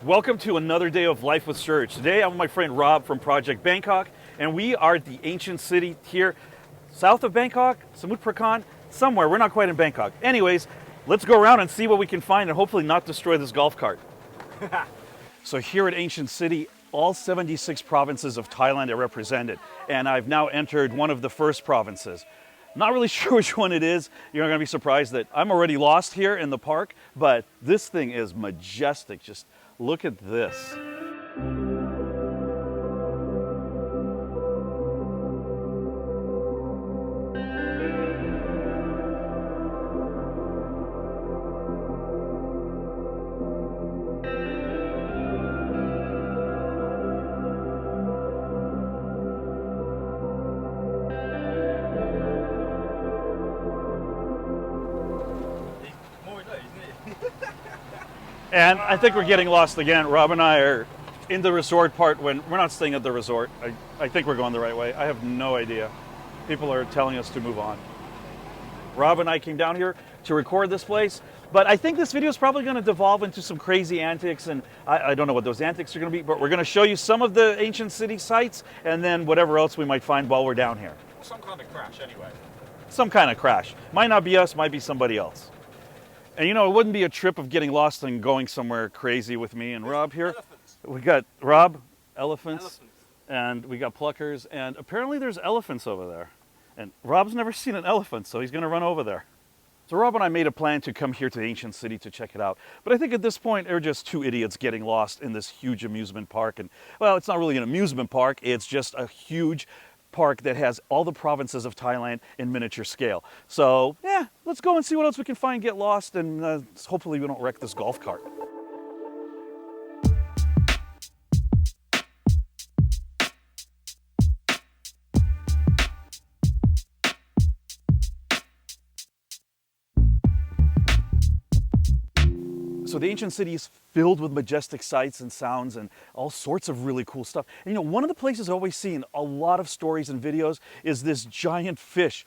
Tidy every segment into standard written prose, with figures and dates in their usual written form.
Welcome to another day of Life with Serg. Today I'm with my friend Rob from Project Bangkok, and we are at the ancient city here south of Bangkok, Samut Prakan, somewhere. We're not quite in Bangkok. Anyways, let's go around and see what we can find and hopefully not destroy this golf cart. So here at Ancient City, all 76 provinces of Thailand are represented, and I've now entered one of the first provinces. Not really sure which one it is. You're going to be surprised that I'm already lost here in the park, but this thing is majestic. Just look at this. And I think we're getting lost again. Rob and I are in the resort part when we're not staying at the resort. I think we're going the right way. I have no idea. People are telling us to move on. Rob and I came down here to record this place, but I think this video is probably going to devolve into some crazy antics, and I don't know what those antics are going to be, but we're going to show you some of the ancient city sites and then whatever else we might find while we're down here. Some kind of crash anyway. Some kind of crash. Might not be us, might be somebody else. And you know, it wouldn't be a trip of getting lost and going somewhere crazy with me and Rob here. Elephants. We got Rob, elephants, and we got pluckers, and apparently there's elephants over there. And Rob's never seen an elephant, so he's going to run over there. So Rob and I made a plan to come here to the ancient city to check it out. But I think at this point, they're just two idiots getting lost in this huge amusement park. And well, it's not really an amusement park, it's just a huge park that has all the provinces of Thailand in miniature scale. So yeah, let's go and see what else we can find, get lost, and hopefully we don't wreck this golf cart. So the ancient city is filled with majestic sights and sounds and all sorts of really cool stuff. And you know, one of the places I've always seen a lot of stories and videos is this giant fish,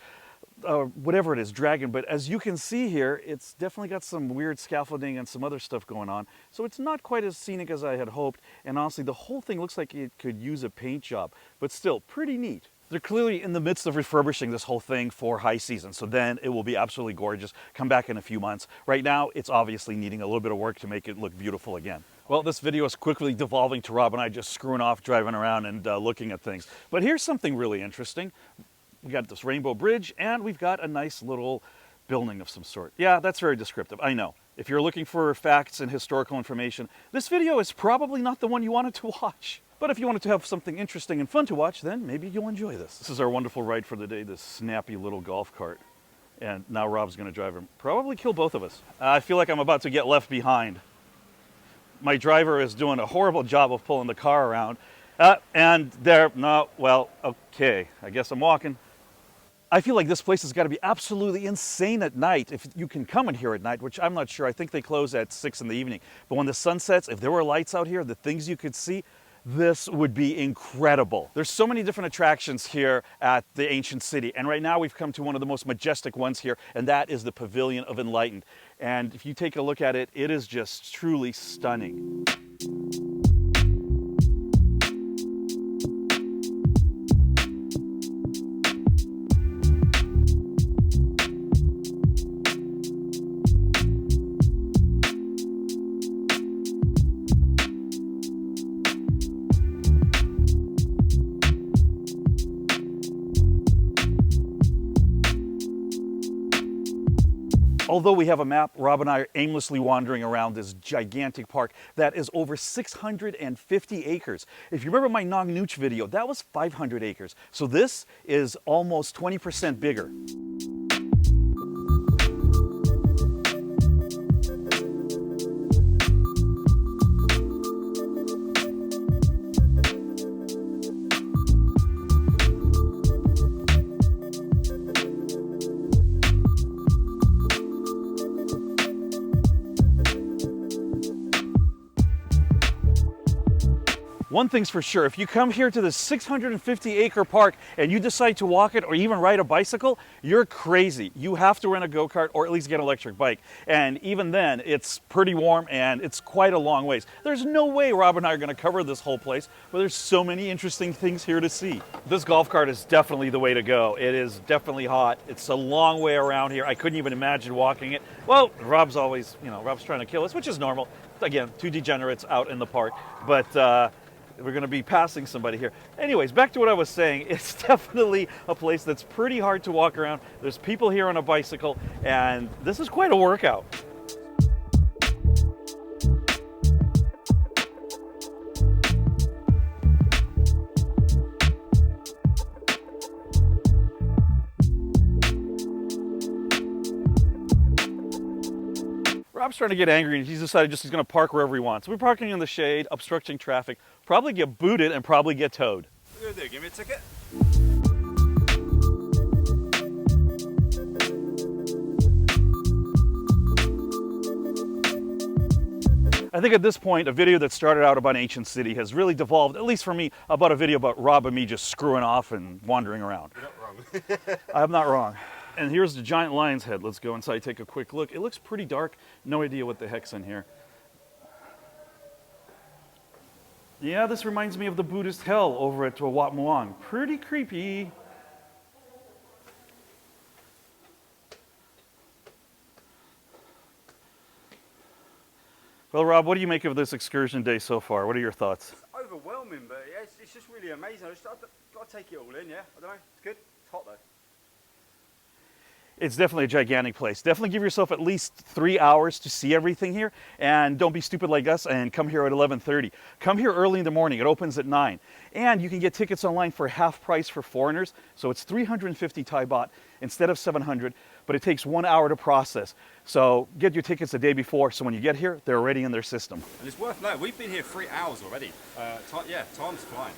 whatever it is, dragon. But as you can see here, it's definitely got some weird scaffolding and some other stuff going on. So it's not quite as scenic as I had hoped. And honestly, the whole thing looks like it could use a paint job, but still pretty neat. They're clearly in the midst of refurbishing this whole thing for high season, so then it will be absolutely gorgeous. Come back in a few months. Right now, it's obviously needing a little bit of work to make it look beautiful again. Well, this video is quickly devolving to Rob and I just screwing off, driving around and looking at things. But here's something really interesting. We got this rainbow bridge, and we've got a nice little building of some sort. Yeah, that's very descriptive, I know. If you're looking for facts and historical information, this video is probably not the one you wanted to watch. But if you wanted to have something interesting and fun to watch, then maybe you'll enjoy this. This is our wonderful ride for the day, this snappy little golf cart. And now Rob's going to drive him. Probably kill both of us. I feel like I'm about to get left behind. My driver is doing a horrible job of pulling the car around. And there, no, well, okay, I guess I'm walking. I feel like this place has got to be absolutely insane at night. If you can come in here at night, which I'm not sure. I think they close at 6 in the evening. But when the sun sets, if there were lights out here, the things you could see, this would be incredible. There's so many different attractions here at the ancient city, and right now we've come to one of the most majestic ones here, and that is the Pavilion of Enlightened. And if you take a look at it, it is just truly stunning. Although we have a map, Rob and I are aimlessly wandering around this gigantic park that is over 650 acres. If you remember my Nong Nooch video, that was 500 acres. So this is almost 20% bigger. One thing's for sure, if you come here to this 650-acre park and you decide to walk it or even ride a bicycle, you're crazy. You have to rent a go-kart or at least get an electric bike. And even then, it's pretty warm and it's quite a long ways. There's no way Rob and I are going to cover this whole place, but there's so many interesting things here to see. This golf cart is definitely the way to go. It is definitely hot. It's a long way around here. I couldn't even imagine walking it. Well, Rob's always, Rob's trying to kill us, which is normal. Again, two degenerates out in the park. But we're going to be passing somebody here. Anyways, back to what I was saying. It's definitely a place that's pretty hard to walk around. There's people here on a bicycle, and this is quite a workout. Rob's trying to get angry and he's decided he's going to park wherever he wants. We're parking in the shade, obstructing traffic, probably get booted and probably get towed. What are you going to do? Give me a ticket? I think at this point, a video that started out about an ancient city has really devolved, at least for me, about a video about Rob and me just screwing off and wandering around. You're not wrong. I'm not wrong. And here's the giant lion's head. Let's go inside, take a quick look. It looks pretty dark. No idea what the heck's in here. Yeah, this reminds me of the Buddhist hell over at Wat Muang. Pretty creepy. Well, Rob, what do you make of this excursion day so far? What are your thoughts? It's overwhelming, but yeah, it's just really amazing. I've got to take it all in, yeah? I don't know. It's good. It's hot, though. It's definitely a gigantic place. Definitely give yourself at least 3 hours to see everything here, and don't be stupid like us and come here at 11:30. Come here early in the morning. It opens at 9. And you can get tickets online for half price for foreigners, so it's 350 Thai baht instead of 700, but it takes 1 hour to process. So get your tickets the day before, so when you get here, they're already in their system. And it's worth noting, we've been here 3 hours already. Time's flying.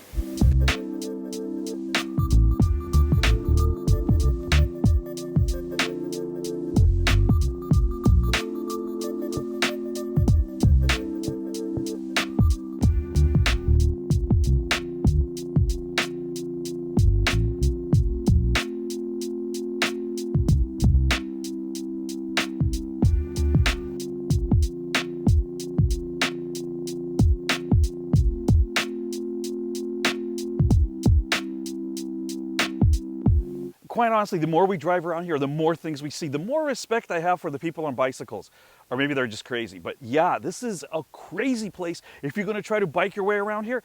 Quite honestly, the more we drive around here, the more things we see, the more respect I have for the people on bicycles. Or maybe they're just crazy. But yeah, this is a crazy place. If you're going to try to bike your way around here,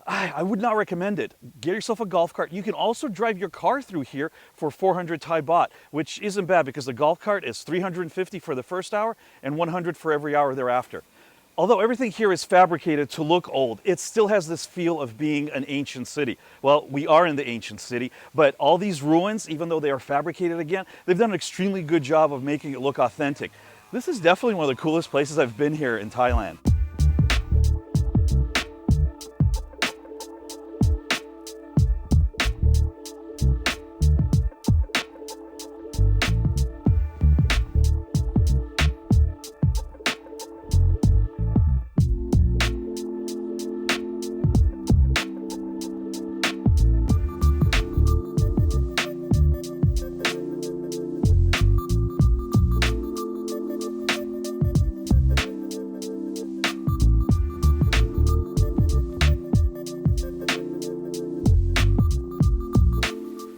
I would not recommend it. Get yourself a golf cart. You can also drive your car through here for 400 Thai baht, which isn't bad because the golf cart is 350 for the first hour and 100 for every hour thereafter. Although everything here is fabricated to look old, it still has this feel of being an ancient city. Well, we are in the ancient city, but all these ruins, even though they are fabricated again, they've done an extremely good job of making it look authentic. This is definitely one of the coolest places I've been here in Thailand.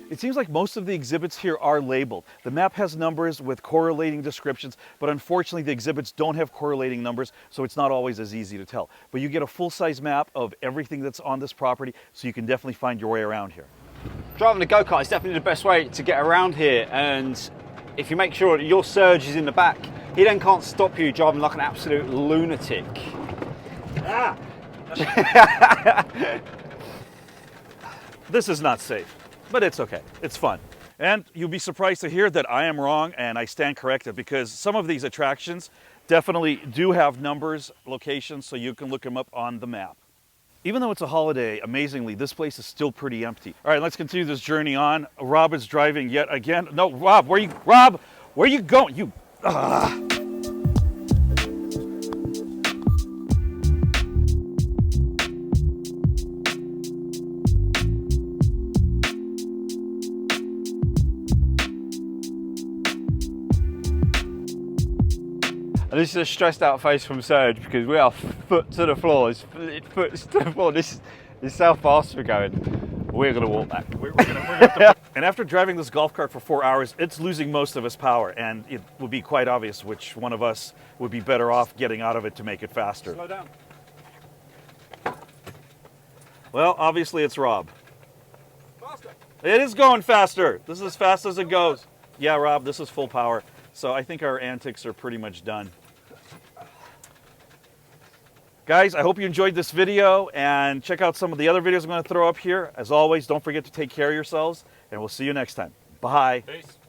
It seems like most of the exhibits here are labeled. The map has numbers with correlating descriptions, but unfortunately the exhibits don't have correlating numbers, so it's not always as easy to tell. But you get a full-size map of everything that's on this property, so you can definitely find your way around here. Driving a go-kart is definitely the best way to get around here, and if you make sure that your Serg is in the back, he then can't stop you driving like an absolute lunatic. Ah! This is not safe. But it's okay, it's fun. And you'll be surprised to hear that I am wrong and I stand corrected because some of these attractions definitely do have numbers, locations, so you can look them up on the map. Even though it's a holiday, amazingly, this place is still pretty empty. All right, let's continue this journey on. Rob is driving yet again. No, Rob, where are you going? You, And this is a stressed out face from Serg because we are foot to the floor. It's foot to the floor. This is how fast we're going. We're going to walk back. We're gonna have to... And after driving this golf cart for 4 hours, it's losing most of its power, and it would be quite obvious which one of us would be better off getting out of it to make it faster. Slow down. Well, obviously it's Rob. Faster. It is going faster. This is as fast as it goes. Yeah, Rob, this is full power. So I think our antics are pretty much done. Guys, I hope you enjoyed this video, and check out some of the other videos I'm going to throw up here. As always, don't forget to take care of yourselves, and we'll see you next time. Bye. Peace.